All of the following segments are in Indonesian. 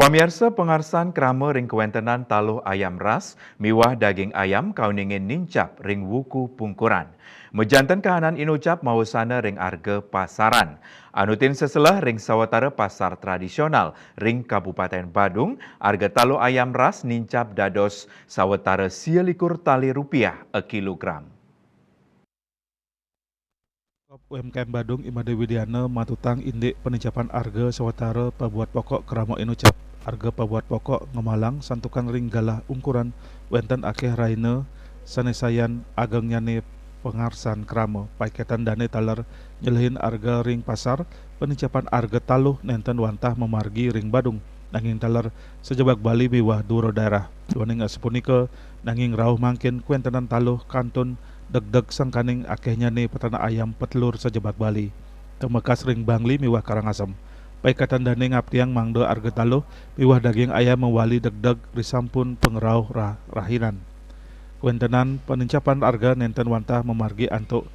Pamirsa pengarsan krama ring kewentenan taluh ayam ras, miwah daging ayam kauningin nincap ring wuku pungkuran. Mejantan kahanan inucap mau sana ring arga pasaran. Anutin seselah ring sawatara pasar tradisional ring Kabupaten Badung, arga taluh ayam ras nincap dados sawatara Rp1.likur a kilogram. UMKM Badung Imade Widiana matutang indik penincapan arga sawatara pabuat pokok keramo inucap. Arga pabuat pokok ngemalang santukan ring galah ungkuran wenten akeh raine sanesayan ageng nyane pengarsan kramo paiketan dane taler nyelehin arga ring pasar penincapan arga taluh nenten wantah memargi ring Badung nanging taler sejebak Bali biwah duro daerah duaning asepunika nanging rauh mangkin kuentenan taluh kantun deg-deg sangkaning akehnya nih peternak ayam petelur sejebak Bali. Temekas ring Bangli miwah Karangasem. Paikatan dane ngaptiang mangdo arga taluh miwah daging ayam mewali deg-deg risampun pengerau rahinan. Kuentenan penincapan arga nenten wantah memargi antuk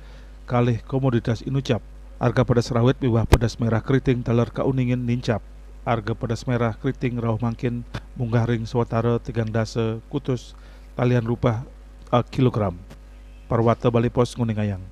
kalih komoditas inucap. Arga pedas rawit miwah pedas merah keriting teler kauningin nincap. Arga pedas merah keriting rauh mangkin munggah ring sawatara 3 dasa kutus talian rupah a kilogram. Parwata Bali Pos Nguningayang.